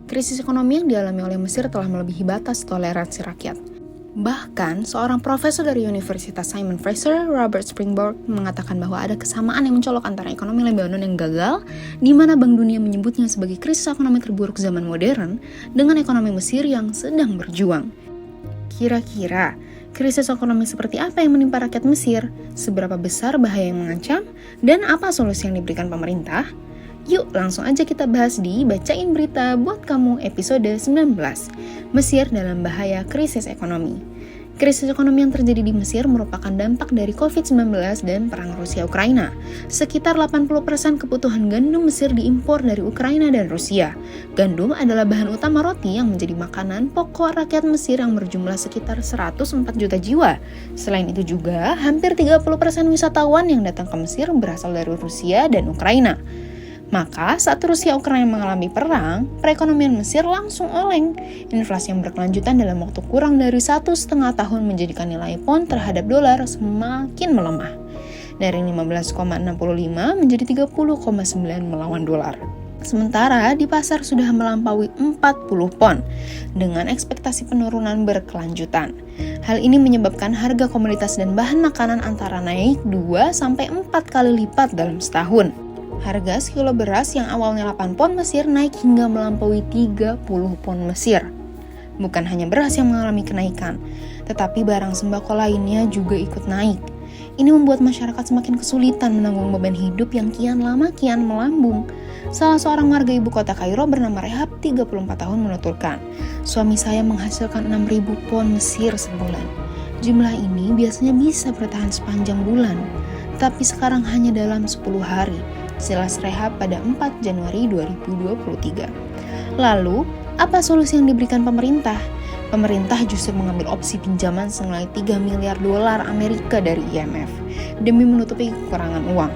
Krisis ekonomi yang dialami oleh Mesir telah melebihi batas toleransi rakyat. Bahkan, seorang profesor dari Universitas Simon Fraser, Robert Springborg, mengatakan bahwa ada kesamaan yang mencolok antara ekonomi Lebanon yang gagal, di mana Bank Dunia menyebutnya sebagai krisis ekonomi terburuk zaman modern, dengan ekonomi Mesir yang sedang berjuang. Kira-kira, krisis ekonomi seperti apa yang menimpa rakyat Mesir? Seberapa besar bahaya yang mengancam? Dan apa solusi yang diberikan pemerintah? Yuk langsung aja kita bahas di Bacain Berita Buat Kamu episode 19, Mesir dalam bahaya krisis ekonomi. Krisis ekonomi yang terjadi di Mesir merupakan dampak dari COVID-19 dan perang Rusia-Ukraina. Sekitar 80% kebutuhan gandum Mesir diimpor dari Ukraina dan Rusia. Gandum adalah bahan utama roti yang menjadi makanan pokok rakyat Mesir yang berjumlah sekitar 104 juta jiwa. Selain itu juga, hampir 30% wisatawan yang datang ke Mesir berasal dari Rusia dan Ukraina. Maka saat Rusia-Ukraina mengalami perang, perekonomian Mesir langsung oleng. Inflasi yang berkelanjutan dalam waktu kurang dari 1,5 tahun menjadikan nilai pon terhadap dolar semakin melemah. Dari 15,65 menjadi 30,9 melawan dolar. Sementara di pasar sudah melampaui 40 pon dengan ekspektasi penurunan berkelanjutan. Hal ini menyebabkan harga komoditas dan bahan makanan antara naik 2-4 kali lipat dalam setahun. Harga sekilo beras yang awalnya 8 pon Mesir naik hingga melampaui 30 pon Mesir. Bukan hanya beras yang mengalami kenaikan, tetapi barang sembako lainnya juga ikut naik. Ini membuat masyarakat semakin kesulitan menanggung beban hidup yang kian lama kian melambung. Salah seorang warga ibu kota Kairo bernama Rehab, 34 tahun menuturkan, "Suami saya menghasilkan 6.000 pon Mesir sebulan. Jumlah ini biasanya bisa bertahan sepanjang bulan, tapi sekarang hanya dalam 10 hari. Jelas Rehab pada 4 Januari 2023. Lalu, apa solusi yang diberikan pemerintah? Pemerintah justru mengambil opsi pinjaman senilai 3 miliar dolar Amerika dari IMF demi menutupi kekurangan uang.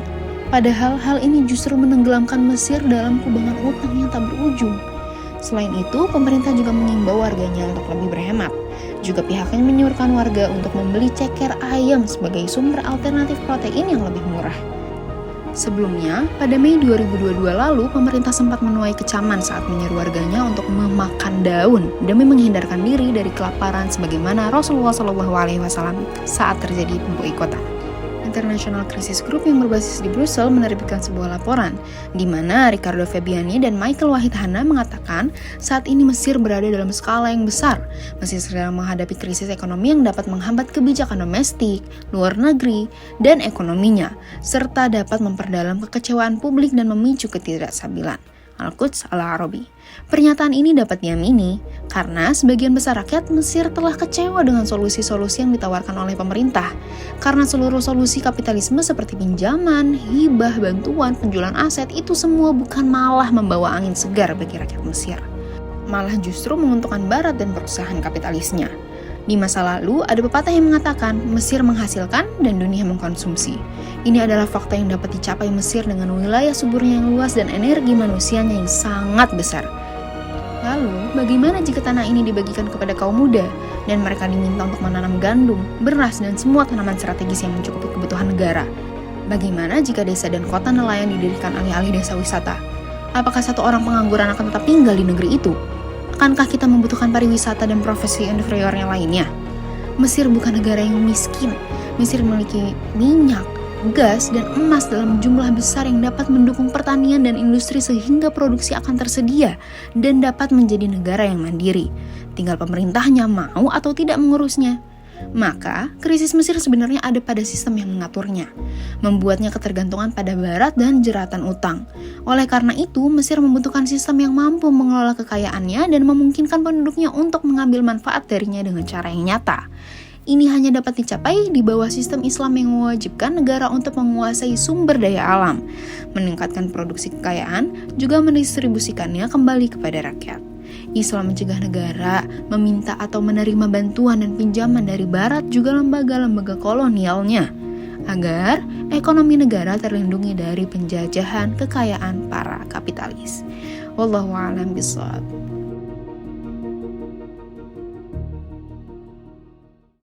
Padahal hal ini justru menenggelamkan Mesir dalam kubangan utang yang tak berujung. Selain itu, pemerintah juga mengimbau warganya untuk lebih berhemat. Juga pihaknya menyuruhkan warga untuk membeli ceker ayam sebagai sumber alternatif protein yang lebih murah. Sebelumnya, pada Mei 2022 lalu, pemerintah sempat menuai kecaman saat menyeru warganya untuk memakan daun demi menghindarkan diri dari kelaparan sebagaimana Rasulullah SAW saat terjadi pemboikotan. International Crisis Group yang berbasis di Brussel menerbitkan sebuah laporan di mana Ricardo Fabiani dan Michael Wahid Hana mengatakan saat ini Mesir berada dalam skala yang besar. Mesir sedang menghadapi krisis ekonomi yang dapat menghambat kebijakan domestik, luar negeri, dan ekonominya, serta dapat memperdalam kekecewaan publik dan memicu ketidakstabilan. Al-Quds Al-Arabi. Pernyataan ini dapat diamini karena sebagian besar rakyat Mesir telah kecewa dengan solusi-solusi yang ditawarkan oleh pemerintah. Karena seluruh solusi kapitalisme seperti pinjaman, hibah, bantuan, penjualan aset itu semua bukan malah membawa angin segar bagi rakyat Mesir. Malah justru menguntungkan Barat dan perusahaan kapitalisnya. Di masa lalu, ada pepatah yang mengatakan Mesir menghasilkan dan dunia mengkonsumsi. Ini adalah fakta yang dapat dicapai Mesir dengan wilayah suburnya yang luas dan energi manusianya yang sangat besar. Lalu, bagaimana jika tanah ini dibagikan kepada kaum muda dan mereka diminta untuk menanam gandum, beras, dan semua tanaman strategis yang mencukupi kebutuhan negara? Bagaimana jika desa dan kota nelayan didirikan alih-alih desa wisata? Apakah satu orang pengangguran akan tetap tinggal di negeri itu? Akankah kita membutuhkan pariwisata dan profesi inferiornya lainnya? Mesir bukan negara yang miskin. Mesir memiliki minyak, gas, dan emas dalam jumlah besar yang dapat mendukung pertanian dan industri sehingga produksi akan tersedia dan dapat menjadi negara yang mandiri. Tinggal pemerintahnya mau atau tidak mengurusnya. Maka, krisis Mesir sebenarnya ada pada sistem yang mengaturnya, membuatnya ketergantungan pada Barat dan jeratan utang. Oleh karena itu, Mesir membutuhkan sistem yang mampu mengelola kekayaannya dan memungkinkan penduduknya untuk mengambil manfaat darinya dengan cara yang nyata. Ini hanya dapat dicapai di bawah sistem Islam yang mewajibkan negara untuk menguasai sumber daya alam, meningkatkan produksi kekayaan, juga mendistribusikannya kembali kepada rakyat. Islam mencegah negara meminta atau menerima bantuan dan pinjaman dari Barat juga lembaga-lembaga kolonialnya agar ekonomi negara terlindungi dari penjajahan kekayaan para kapitalis. Wallahu a'lam bishawab.